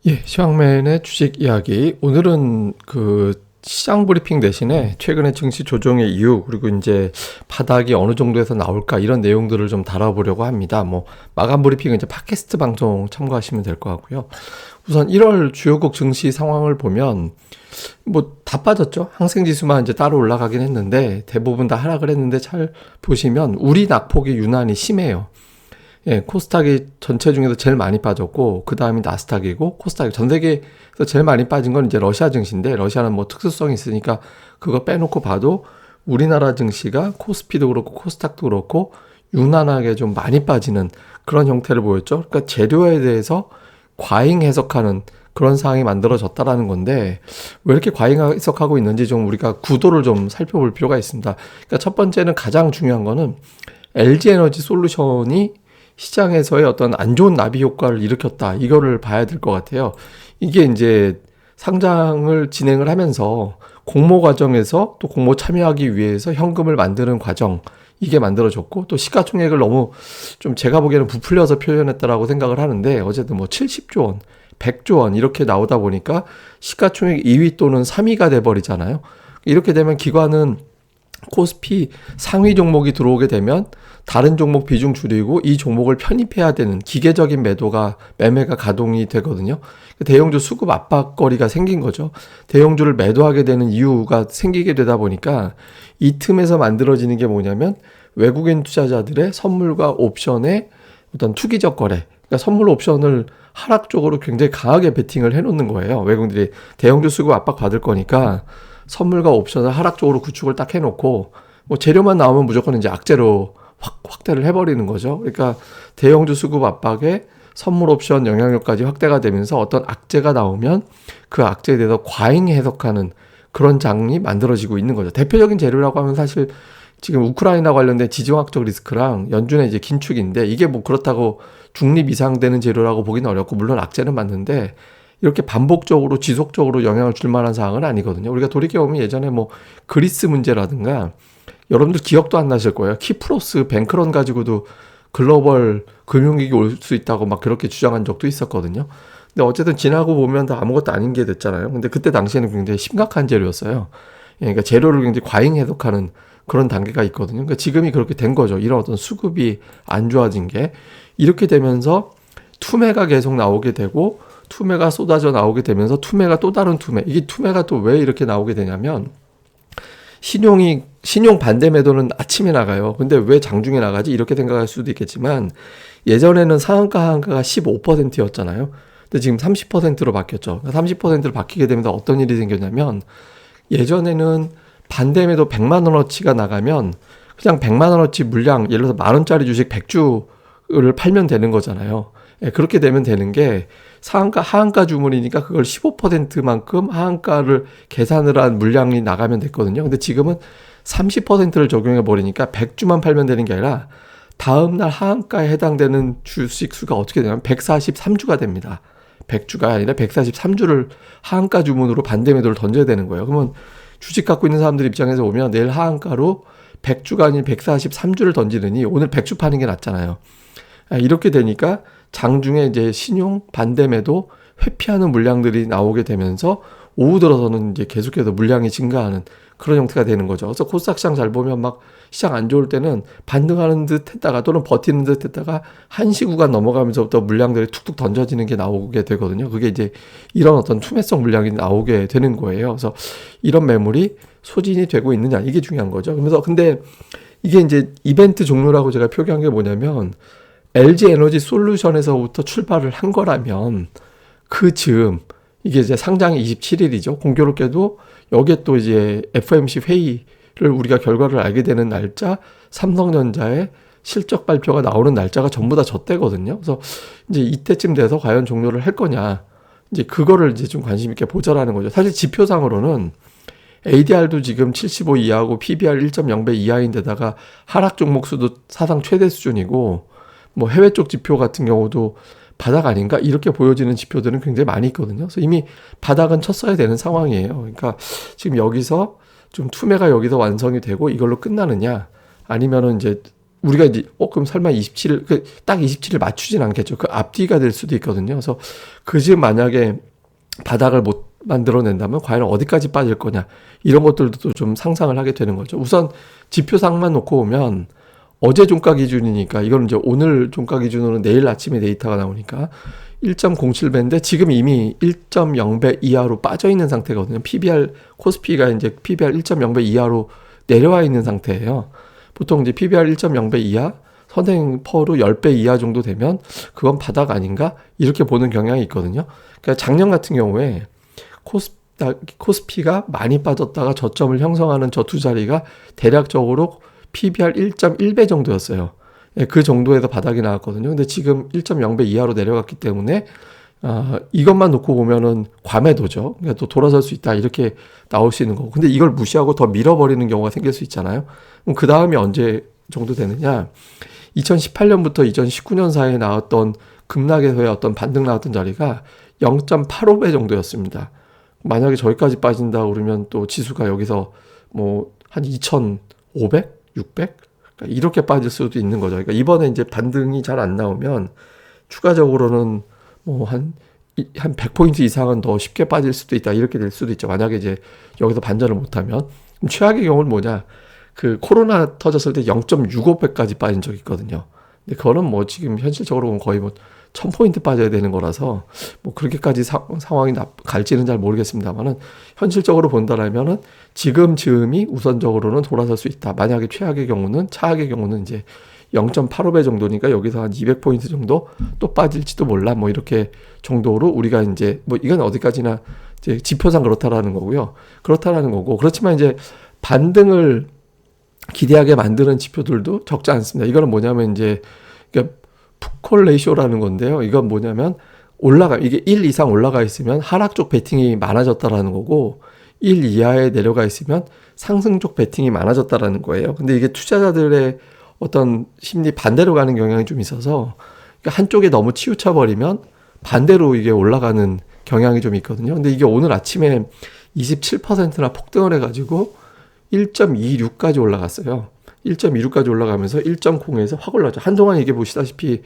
예, 시황맨의 주식 이야기. 오늘은 시장 브리핑 대신에 최근의 증시 조정의 이유, 그리고 이제 바닥이 어느 정도에서 나올까, 이런 내용들을 좀 다뤄보려고 합니다. 마감 브리핑은 이제 팟캐스트 방송 참고하시면 될 것 같고요. 우선 1월 주요국 증시 상황을 보면, 다 빠졌죠. 항생지수만 이제 따로 올라가긴 했는데, 대부분 다 하락을 했는데, 잘 보시면, 우리 낙폭이 유난히 심해요. 예, 코스닥이 전체 중에서 제일 많이 빠졌고, 그 다음이 나스닥이고, 코스닥이 전 세계에서 제일 많이 빠진 건 이제 러시아 증시인데, 러시아는 특수성이 있으니까 그거 빼놓고 봐도 우리나라 증시가 코스피도 그렇고 코스닥도 그렇고 유난하게 좀 많이 빠지는 그런 형태를 보였죠. 그러니까 재료에 대해서 과잉 해석하는 그런 상황이 만들어졌다라는 건데, 왜 이렇게 과잉 해석하고 있는지 좀 우리가 구도를 좀 살펴볼 필요가 있습니다. 그러니까 첫 번째는, 가장 중요한 거는 LG에너지 솔루션이 시장에서의 어떤 안 좋은 나비 효과를 일으켰다, 이거를 봐야 될 것 같아요. 이게 이제 상장을 진행을 하면서 공모 과정에서 또 공모 참여하기 위해서 현금을 만드는 과정, 이게 만들어졌고, 또 시가총액을 너무 좀 제가 보기에는 부풀려서 표현했다라고 생각을 하는데, 어쨌든 70조 원, 100조 원 이렇게 나오다 보니까 시가총액 2위 또는 3위가 돼버리잖아요. 이렇게 되면 기관은 코스피 상위 종목이 들어오게 되면 다른 종목 비중 줄이고 이 종목을 편입해야 되는 기계적인 매매가 가동이 되거든요. 대형주 수급 압박거리가 생긴 거죠. 대형주를 매도하게 되는 이유가 생기게 되다 보니까 이 틈에서 만들어지는 게 뭐냐면, 외국인 투자자들의 선물과 옵션의 어떤 투기적 거래, 그러니까 선물 옵션을 하락 쪽으로 굉장히 강하게 베팅을 해놓는 거예요. 외국인들이 대형주 수급 압박 받을 거니까 선물과 옵션을 하락 쪽으로 구축을 딱 해놓고, 재료만 나오면 무조건 이제 악재로 확대를 해버리는 거죠. 그러니까 대형주 수급 압박에 선물 옵션 영향력까지 확대가 되면서 어떤 악재가 나오면 그 악재에 대해서 과잉 해석하는 그런 장이 만들어지고 있는 거죠. 대표적인 재료라고 하면 사실 지금 우크라이나 관련된 지정학적 리스크랑 연준의 이제 긴축인데, 이게 그렇다고 중립 이상 되는 재료라고 보기는 어렵고, 물론 악재는 맞는데 이렇게 반복적으로 지속적으로 영향을 줄 만한 사항은 아니거든요. 우리가 돌이켜보면 예전에 그리스 문제라든가, 여러분들 기억도 안 나실 거예요. 키프로스 뱅크런 가지고도 글로벌 금융위기 올 수 있다고 그렇게 주장한 적도 있었거든요. 근데 어쨌든 지나고 보면 다 아무것도 아닌 게 됐잖아요. 근데 그때 당시에는 굉장히 심각한 재료였어요. 그러니까 재료를 굉장히 과잉 해석하는 그런 단계가 있거든요. 그러니까 지금이 그렇게 된 거죠. 이런 어떤 수급이 안 좋아진 게. 이렇게 되면서 투매가 계속 나오게 되고, 투매가 쏟아져 나오게 되면서 투매가 또 다른 투매. 이게 투매가 또 왜 이렇게 나오게 되냐면, 신용 반대 매도는 아침에 나가요. 근데 왜 장중에 나가지? 이렇게 생각할 수도 있겠지만, 예전에는 상한가 하한가가 15%였잖아요. 근데 지금 30%로 바뀌었죠. 30%로 바뀌게 되면서 어떤 일이 생겼냐면, 예전에는 반대 매도 100만 원어치가 나가면 그냥 100만 원어치 물량, 예를 들어서 만 원짜리 주식 100주를 팔면 되는 거잖아요. 그렇게 되면 되는 게, 상한가, 하한가 주문이니까 그걸 15%만큼 하한가를 계산을 한 물량이 나가면 됐거든요. 근데 지금은 30%를 적용해 버리니까 100주만 팔면 되는 게 아니라 다음날 하한가에 해당되는 주식 수가 어떻게 되냐면 143주가 됩니다. 100주가 아니라 143주를 하한가 주문으로 반대 매도를 던져야 되는 거예요. 그러면 주식 갖고 있는 사람들 입장에서 보면, 내일 하한가로 100주가 아닌 143주를 던지느니 오늘 100주 파는 게 낫잖아요. 이렇게 되니까 장중에 이제 신용 반대매도 회피하는 물량들이 나오게 되면서 오후 들어서는 이제 계속해서 물량이 증가하는 그런 형태가 되는 거죠. 그래서 코스닥 시장 잘 보면 시장 안 좋을 때는 반등하는 듯 했다가 또는 버티는 듯 했다가 한시 구간 넘어가면서부터 물량들이 툭툭 던져지는 게 나오게 되거든요. 그게 이제 이런 어떤 투매성 물량이 나오게 되는 거예요. 그래서 이런 매물이 소진이 되고 있느냐, 이게 중요한 거죠. 그래서 근데 이게 이제 이벤트 종료라고 제가 표기한 게 뭐냐면, LG 에너지 솔루션에서부터 출발을 한 거라면, 그 즈음, 이게 이제 상장이 27일이죠. 공교롭게도 여기에 또 이제 FOMC 회의를 우리가 결과를 알게 되는 날짜, 삼성전자의 실적 발표가 나오는 날짜가 전부 다 저때거든요. 그래서 이제 이때쯤 돼서 과연 종료를 할 거냐, 이제 그거를 이제 좀 관심 있게 보자라는 거죠. 사실 지표상으로는 ADR도 지금 75 이하고 PBR 1.0배 이하인데다가 하락 종목 수도 사상 최대 수준이고, 해외 쪽 지표 같은 경우도 바닥 아닌가, 이렇게 보여지는 지표들은 굉장히 많이 있거든요. 그래서 이미 바닥은 쳤어야 되는 상황이에요. 그러니까 지금 여기서 좀 투매가 여기서 완성이 되고 이걸로 끝나느냐, 아니면은 이제 우리가 이제 그럼 설마 27일 딱 27일 맞추진 않겠죠. 그 앞뒤가 될 수도 있거든요. 그래서 그 집 만약에 바닥을 못 만들어낸다면 과연 어디까지 빠질 거냐 이런 것들도 좀 상상을 하게 되는 거죠. 우선 지표상만 놓고 보면 어제 종가 기준이니까 이건 이제 오늘 종가 기준으로는 내일 아침에 데이터가 나오니까 1.07배인데 지금 이미 1.0배 이하로 빠져 있는 상태거든요. PBR 코스피가 이제 PBR 1.0배 이하로 내려와 있는 상태예요. 보통 이제 PBR 1.0배 이하, 선행퍼로 10배 이하 정도 되면 그건 바닥 아닌가? 이렇게 보는 경향이 있거든요. 그러니까 작년 같은 경우에 코스피가 많이 빠졌다가 저점을 형성하는 저 두 자리가 대략적으로 PBR 1.1배 정도였어요. 예, 그 정도에서 바닥이 나왔거든요. 근데 지금 1.0배 이하로 내려갔기 때문에 이것만 놓고 보면은 과매도죠. 그러니까 또 돌아설 수 있다 이렇게 나올 수 있는 거고. 근데 이걸 무시하고 더 밀어버리는 경우가 생길 수 있잖아요. 그럼 그 다음이 언제 정도 되느냐? 2018년부터 2019년 사이에 나왔던 급락에서의 어떤 반등 나왔던 자리가 0.85배 정도였습니다. 만약에 저기까지 빠진다 그러면 또 지수가 여기서 뭐 한 2,500, 600 그러니까 이렇게 빠질 수도 있는 거죠. 그러니까 이번에 이제 반등이 잘 안 나오면 추가적으로는 뭐 한 100포인트 이상은 더 쉽게 빠질 수도 있다. 이렇게 될 수도 있죠. 만약에 이제 여기서 반전을 못하면. 그럼 최악의 경우는 뭐냐? 그 코로나 터졌을 때 0.65배까지 빠진 적이 있거든요. 근데 그거는 뭐 지금 현실적으로 보면 거의 뭐 1000포인트 빠져야 되는 거라서 뭐 그렇게까지 상황이 갈지는 잘 모르겠습니다만은 현실적으로 본다라면은 지금 즈음이 우선적으로는 돌아설 수 있다. 만약에 최악의 경우는 차악의 경우는 이제 0.85배 정도니까 여기서 한 200포인트 정도 또 빠질지도 몰라. 뭐 이렇게 정도로 우리가 이제 뭐 이건 어디까지나 이제 지표상 그렇다라는 거고요. 그렇다라는 거고. 그렇지만 이제 반등을 기대하게 만드는 지표들도 적지 않습니다. 이거는 뭐냐면 이제 그러니까 풋콜 레이쇼라는 건데요. 이건 뭐냐면 이게 1 이상 올라가 있으면 하락 쪽 베팅이 많아졌다라는 거고 1 이하에 내려가 있으면 상승 쪽 베팅이 많아졌다라는 거예요. 근데 이게 투자자들의 어떤 심리 반대로 가는 경향이 좀 있어서 그러니까 한쪽에 너무 치우쳐 버리면 반대로 이게 올라가는 경향이 좀 있거든요. 근데 이게 오늘 아침에 27%나 폭등을 해가지고 1.26까지 올라갔어요. 1.26까지 올라가면서 1.0에서 확 올라갔죠. 한동안 이게 보시다시피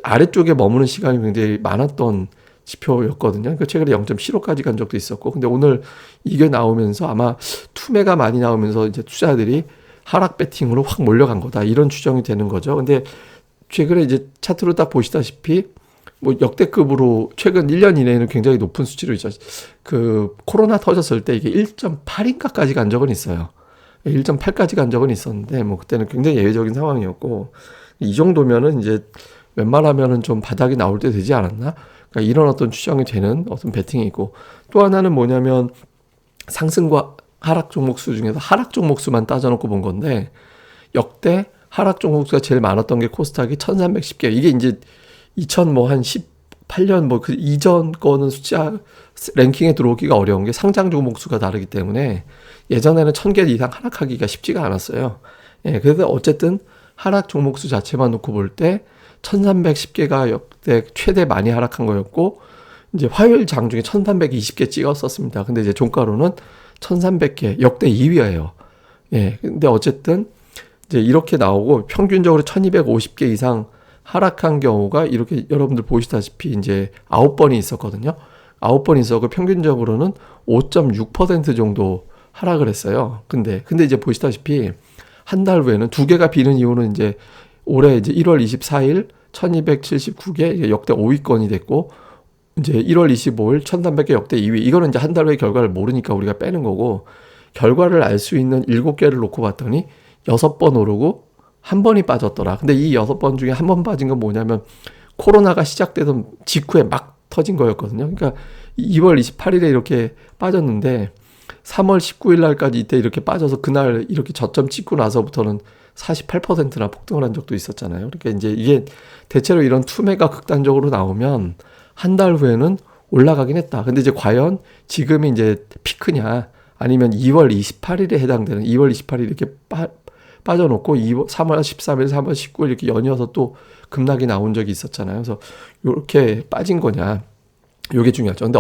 아래쪽에 머무는 시간이 굉장히 많았던 지표였거든요. 그러니까 최근에 0.75까지 간 적도 있었고, 근데 오늘 이게 나오면서 아마 투매가 많이 나오면서 이제 투자자들이 하락 배팅으로 확 몰려간 거다. 이런 추정이 되는 거죠. 근데 최근에 이제 차트로 딱 보시다시피 뭐 역대급으로 최근 1년 이내에는 굉장히 높은 수치로 있죠. 그 코로나 터졌을 때 이게 1.8인가까지 간 적은 있어요. 1.8까지 간 적은 있었는데 뭐 그때는 굉장히 예외적인 상황이었고 이 정도면은 이제 웬만하면은 좀 바닥이 나올 때 되지 않았나? 그러니까 이런 어떤 추정이 되는 어떤 베팅이 있고 또 하나는 뭐냐면 상승과 하락 종목수 중에서 하락 종목수만 따져놓고 본 건데 역대 하락 종목수가 제일 많았던 게 코스닥이 1310개. 이게 이제 2018년 뭐 그 이전 거는 숫자 랭킹에 들어오기가 어려운 게 상장 종목수가 다르기 때문에 예전에는 1000개 이상 하락하기가 쉽지가 않았어요. 예, 그래서 어쨌든 하락 종목수 자체만 놓고 볼 때 1310개가 역대 최대 많이 하락한 거였고 이제 화요일 장 중에 1320개 찍었었습니다. 근데 이제 종가로는 1300개 역대 2위예요. 예. 근데 어쨌든 이제 이렇게 나오고 평균적으로 1250개 이상 하락한 경우가 이렇게 여러분들 보시다시피 이제 9번이 있었거든요. 9번이 있었고 평균적으로는 5.6% 정도 하락을 했어요. 근데 이제 보시다시피 한 달 후에는 두 개가 비는 이유는 이제 올해 이제 1월 24일 1279개 역대 5위권이 됐고 이제 1월 25일 1300개 역대 2위. 이거는 이제 한 달 후의 결과를 모르니까 우리가 빼는 거고 결과를 알 수 있는 7개를 놓고 봤더니 6번 오르고 한 번이 빠졌더라. 근데 이 6번 중에 한 번 빠진 건 뭐냐면 코로나가 시작되던 직후에 막 터진 거였거든요. 그러니까 2월 28일에 이렇게 빠졌는데 3월 19일 날까지 이때 이렇게 빠져서 그날 이렇게 저점 찍고 나서부터는 48%나 폭등을 한 적도 있었잖아요. 그러니까 이제 이게 대체로 이런 투매가 극단적으로 나오면 한 달 후에는 올라가긴 했다. 근데 이제 과연 지금이 이제 피크냐 아니면 2월 28일에 해당되는 2월 28일 이렇게 빠져놓고 3월 13일, 3월 19일 이렇게 연이어서 또 급락이 나온 적이 있었잖아요. 그래서 이렇게 빠진 거냐. 이게 중요하죠. 근데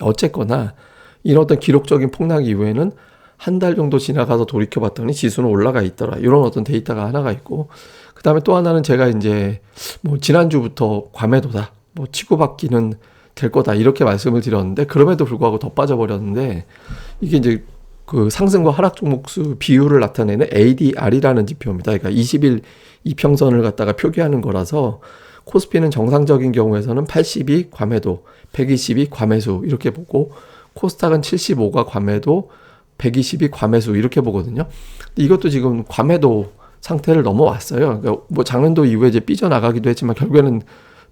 어쨌거나 이런 어떤 기록적인 폭락 이후에는 한 달 정도 지나가서 돌이켜 봤더니 지수는 올라가 있더라. 이런 어떤 데이터가 하나가 있고, 그 다음에 또 하나는 제가 이제 뭐 지난주부터 과매도다, 뭐 치고받기는 될 거다, 이렇게 말씀을 드렸는데, 그럼에도 불구하고 더 빠져버렸는데, 이게 이제 그 상승과 하락 종목수 비율을 나타내는 ADR이라는 지표입니다. 그러니까 20일 이평선을 갖다가 표기하는 거라서, 코스피는 정상적인 경우에서는 80이 과매도, 120이 과매수 이렇게 보고, 코스닥은 75가 과매도, 120이 과매수 이렇게 보거든요. 이것도 지금 과매도 상태를 넘어왔어요. 그러니까 뭐 작년도 이후에 이제 삐져나가기도 했지만 결국에는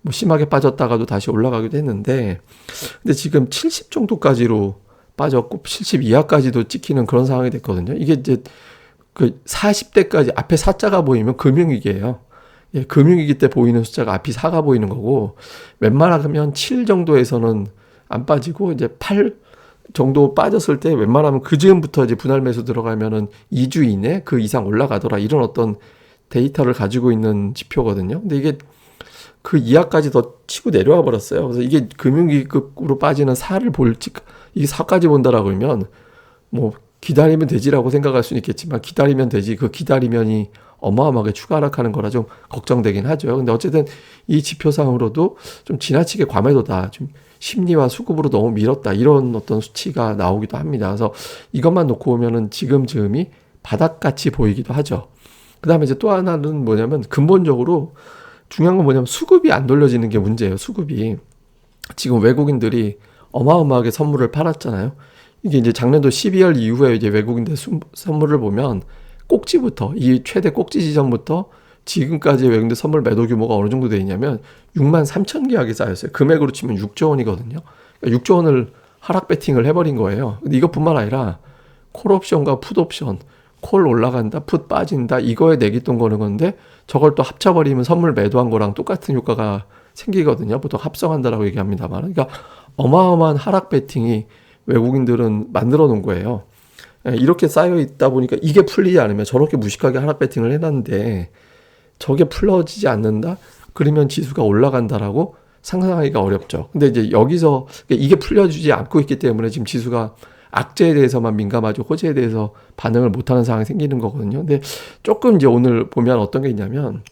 뭐 심하게 빠졌다가도 다시 올라가기도 했는데, 근데 지금 70 정도까지로 빠졌고 70 이하까지도 찍히는 그런 상황이 됐거든요. 이게 이제 그 40대까지 앞에 4자가 보이면 금융위기예요. 예, 금융위기 때 보이는 숫자가 앞이 4가 보이는 거고, 웬만하면 7 정도에서는 안 빠지고 이제 8 정도 빠졌을 때 웬만하면 그 즈음부터 이제 분할 매수 들어가면은 2주 이내 그 이상 올라가더라, 이런 어떤 데이터를 가지고 있는 지표거든요. 근데 이게 그 이하까지 더 치고 내려와 버렸어요. 그래서 이게 금융위기급으로 빠지는 4를 볼지, 이게 4까지 본다라고 하면 뭐 기다리면 되지라고 생각할 수는 있겠지만, 기다리면 되지, 그 기다리면이 어마어마하게 추가 하락하는 거라 좀 걱정되긴 하죠. 근데 어쨌든 이 지표상으로도 좀 지나치게 과매도다, 좀 심리와 수급으로 너무 밀었다, 이런 어떤 수치가 나오기도 합니다. 그래서 이것만 놓고 보면은 지금 즈음이 바닥같이 보이기도 하죠. 그 다음에 이제 또 하나는 뭐냐면, 근본적으로 중요한 건 뭐냐면 수급이 안 돌려지는 게 문제예요. 수급이. 지금 외국인들이 어마어마하게 선물을 팔았잖아요. 이게 이제 작년도 12월 이후에 이제 외국인들 선물을 보면 꼭지부터, 이 최대 꼭지 지점부터 지금까지 외국인들 선물 매도 규모가 어느 정도 돼 있냐면 6만 3천 계약이 쌓였어요. 금액으로 치면 6조 원이거든요. 그러니까 6조 원을 하락 배팅을 해버린 거예요. 근데 이것뿐만 아니라 콜옵션과 풋옵션, 콜 올라간다, 풋 빠진다, 이거에 내기돈 거는 건데, 저걸 또 합쳐버리면 선물 매도한 거랑 똑같은 효과가 생기거든요. 보통 합성한다라고 얘기합니다만. 그러니까 어마어마한 하락 배팅이 외국인들은 만들어 놓은 거예요. 이렇게 쌓여 있다 보니까 이게 풀리지 않으면, 저렇게 무식하게 하락 배팅을 해놨는데 저게 풀어지지 않는다? 그러면 지수가 올라간다라고 상상하기가 어렵죠. 근데 이제 여기서 이게 풀려주지 않고 있기 때문에 지금 지수가 악재에 대해서만 민감하죠. 호재에 대해서 반응을 못하는 상황이 생기는 거거든요. 근데 조금 이제 오늘 보면 어떤 게 있냐면,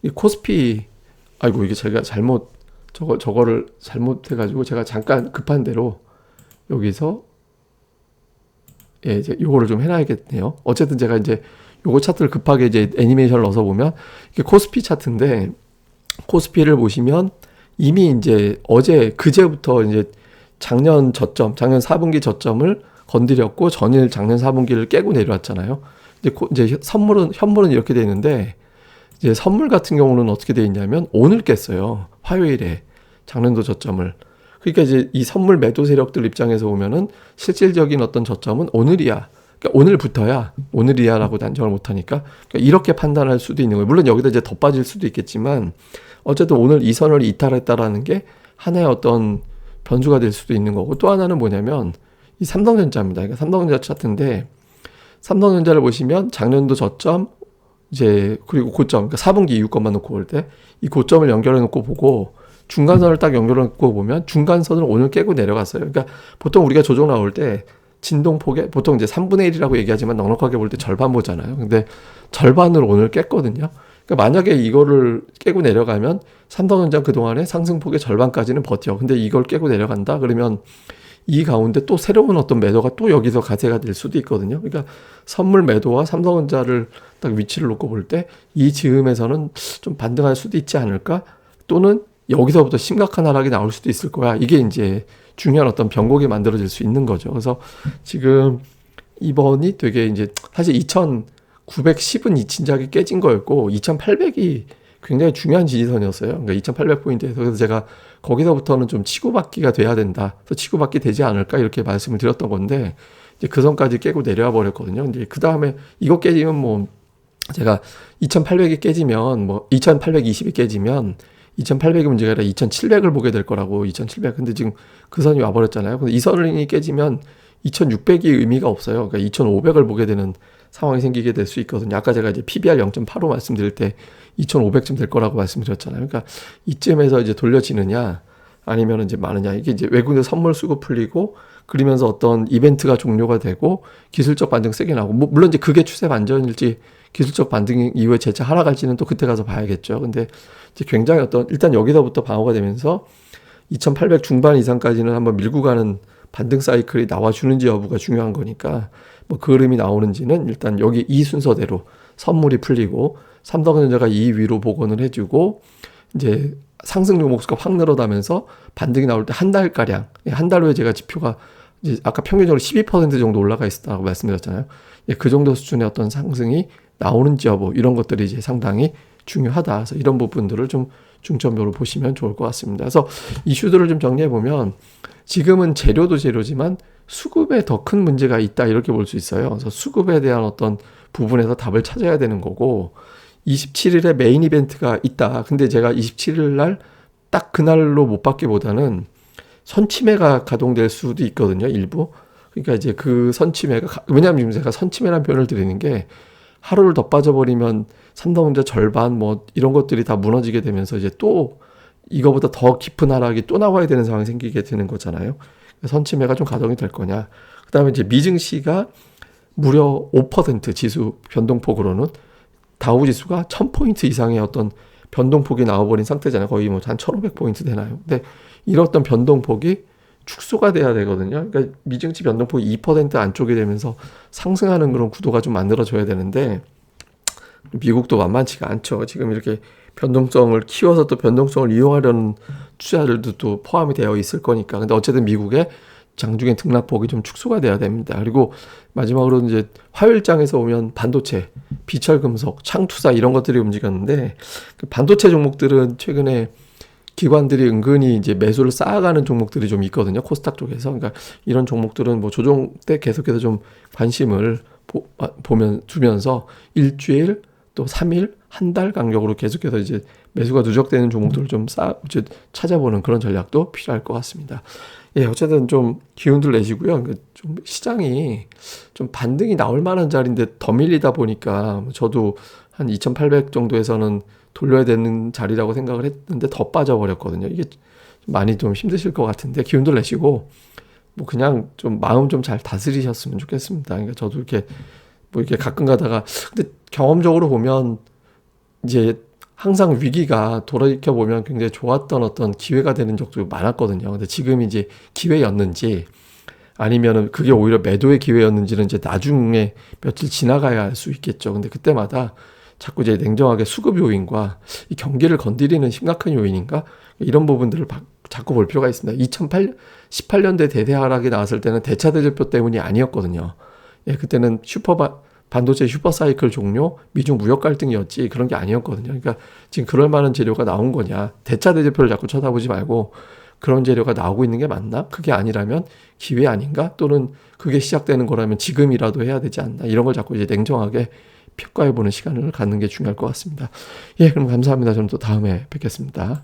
이 코스피, 아이고 이게 제가 저거를 잘못해가지고 제가 잠깐 급한 대로 여기서, 예, 이제 요거를 좀 해놔야겠네요. 어쨌든 제가 이제 요거 차트를 급하게 이제 애니메이션을 넣어서 보면, 이게 코스피 차트인데, 코스피를 보시면 이미 이제 그제부터 이제 작년 4분기 저점을 건드렸고, 전일 작년 4분기를 깨고 내려왔잖아요. 이제 현물은 이렇게 돼 있는데, 이제 선물 같은 경우는 어떻게 돼 있냐면, 오늘 깼어요. 화요일에 작년도 저점을. 그러니까 이제 이 선물 매도 세력들 입장에서 보면은 실질적인 어떤 저점은 오늘이야. 그러니까 오늘이야라고 단정을 못하니까, 그러니까 이렇게 판단할 수도 있는 거예요. 물론 여기다 이제 더 빠질 수도 있겠지만, 어쨌든 오늘 이 선을 이탈했다라는 게 하나의 어떤 변수가 될 수도 있는 거고, 또 하나는 뭐냐면 이 삼성전자입니다. 그러니까 삼성전자 차트인데, 삼성전자를 보시면 작년도 저점, 이제 그리고 고점, 그러니까 4분기 이후 것만 놓고 볼 때 이 고점을 연결해 놓고 보고, 중간선을 딱 연결해 놓고 보면 중간선을 오늘 깨고 내려갔어요. 그러니까 보통 우리가 조정 나올 때 진동폭에 보통 이제 3분의 1이라고 얘기하지만 넉넉하게 볼 때 절반 보잖아요. 근데 절반을 오늘 깼거든요. 그러니까 만약에 이거를 깨고 내려가면 삼성전자 그동안에 상승폭의 절반까지는 버텨. 근데 이걸 깨고 내려간다? 그러면 이 가운데 또 새로운 어떤 매도가 또 여기서 가세가 될 수도 있거든요. 그러니까 선물 매도와 삼성전자를 딱 위치를 놓고 볼 때 이 즈음에서는 좀 반등할 수도 있지 않을까? 또는 여기서부터 심각한 하락이 나올 수도 있을 거야. 이게 이제 중요한 어떤 변곡이 만들어질 수 있는 거죠. 그래서 지금 이번이 되게 이제 사실 2910은 이 진작에 깨진 거였고, 2800이 굉장히 중요한 지지선이었어요. 그러니까 2800포인트에서. 그래서 제가 거기서부터는 좀 치고받기가 돼야 된다. 그래서 치고받기 되지 않을까, 이렇게 말씀을 드렸던 건데, 이제 그 선까지 깨고 내려와 버렸거든요. 이제 그 다음에 이거 깨지면 뭐, 제가 2800이 깨지면, 뭐 2820이 깨지면 2800이 문제가 아니라 2700을 보게 될 거라고. 2700. 근데 지금 그 선이 와버렸잖아요. 근데 이 선이 깨지면 2600이 의미가 없어요. 그러니까 2500을 보게 되는 상황이 생기게 될 수 있거든요. 아까 제가 이제 PBR 0.85 말씀드릴 때 2500쯤 될 거라고 말씀드렸잖아요. 그러니까 이쯤에서 이제 돌려지느냐, 아니면 이제 많으냐. 이게 이제 외국인 선물 수급 풀리고 그러면서 어떤 이벤트가 종료가 되고 기술적 반등 세게 나오고 물론 이제 그게 추세 반전일지 기술적 반등 이후에 재차 하락할지는 또 그때 가서 봐야겠죠. 근데 이제 굉장히 어떤 일단 여기서부터 방어가 되면서 2800 중반 이상까지는 한번 밀고 가는 반등 사이클이 나와주는지 여부가 중요한 거니까 뭐 그 흐름이 나오는지는 일단 여기 이 순서대로 선물이 풀리고 삼성전자가 이 위로 복원을 해주고 이제 상승 종목수가 확 늘어나면서 반등이 나올 때 한 달가량, 한 달 후에 제가 지표가 이제 아까 평균적으로 12% 정도 올라가 있었다고 말씀드렸잖아요. 그 정도 수준의 어떤 상승이 나오는지 여부 이런 것들이 이제 상당히 중요하다. 그래서 이런 부분들을 좀 중점적으로 보시면 좋을 것 같습니다. 그래서 이슈들을 좀 정리해 보면 지금은 재료도 재료지만 수급에 더 큰 문제가 있다 이렇게 볼 수 있어요. 그래서 수급에 대한 어떤 부분에서 답을 찾아야 되는 거고 27일에 메인 이벤트가 있다. 근데 제가 27일 날 딱 그날로 못 받기보다는 선침해가 가동될 수도 있거든요. 일부. 그러니까 이제 그 선침해가 왜냐하면 지금 제가 선침해라는 표현을 드리는 게 하루를 더 빠져버리면 삼성전자 절반 뭐 이런 것들이 다 무너지게 되면서 이제 또 이거보다 더 깊은 하락이 또 나와야 되는 상황이 생기게 되는 거잖아요. 선침해가 좀 가동이 될 거냐. 그 다음에 이제 미증시가 무려 5% 지수 변동폭으로는 다우 지수가 1000포인트 이상의 어떤 변동폭이 나와버린 상태잖아요. 거의 뭐 한 1500포인트 되나요. 근데 이런 어떤 변동폭이 축소가 돼야 되거든요. 그러니까 미증시 변동폭이 2% 안쪽이 되면서 상승하는 그런 구도가 좀 만들어져야 되는데 미국도 만만치가 않죠. 지금 이렇게 변동성을 키워서 또 변동성을 이용하려는 투자들도 또 포함이 되어 있을 거니까. 근데 어쨌든 미국의 장중에 등락폭이 좀 축소가 돼야 됩니다. 그리고 마지막으로 이제 화요일장에서 오면 반도체, 비철금속, 창투사 이런 것들이 움직였는데 그 반도체 종목들은 최근에 기관들이 은근히 이제 매수를 쌓아가는 종목들이 좀 있거든요. 코스닥 쪽에서. 그러니까 이런 종목들은 뭐 조정 때 계속해서 좀 관심을 두면서 일주일 또 3일, 한 달 간격으로 계속해서 이제 매수가 누적되는 종목들을 좀 이제 찾아보는 그런 전략도 필요할 것 같습니다. 예, 어쨌든 좀 기운들 내시고요. 좀 시장이 좀 반등이 나올 만한 자리인데 더 밀리다 보니까 저도 한 2800 정도에서는 돌려야 되는 자리라고 생각을 했는데 더 빠져버렸거든요. 이게 많이 좀 힘드실 것 같은데 기운들 내시고 뭐 그냥 좀 마음 좀 잘 다스리셨으면 좋겠습니다. 그러니까 저도 이렇게 뭐 이렇게 가끔 가다가 근데 경험적으로 보면 이제 항상 위기가 돌이켜 보면 굉장히 좋았던 어떤 기회가 되는 적도 많았거든요. 근데 지금 이제 기회였는지 아니면은 그게 오히려 매도의 기회였는지는 이제 나중에 며칠 지나가야 알 수 있겠죠. 근데 그때마다 자꾸 이제 냉정하게 수급 요인과 이 경기를 건드리는 심각한 요인인가 이런 부분들을 자꾸 볼 필요가 있습니다. 18년대 대대 하락이 나왔을 때는 대차 대조표 때문이 아니었거든요. 예, 그때는 반도체 슈퍼사이클 종료, 미중 무역 갈등이었지 그런 게 아니었거든요. 그러니까 지금 그럴 만한 재료가 나온 거냐. 대차 대조표를 자꾸 쳐다보지 말고 그런 재료가 나오고 있는 게 맞나? 그게 아니라면 기회 아닌가? 또는 그게 시작되는 거라면 지금이라도 해야 되지 않나? 이런 걸 자꾸 이제 냉정하게 평가해보는 시간을 갖는 게 중요할 것 같습니다. 예, 그럼 감사합니다. 저는 또 다음에 뵙겠습니다.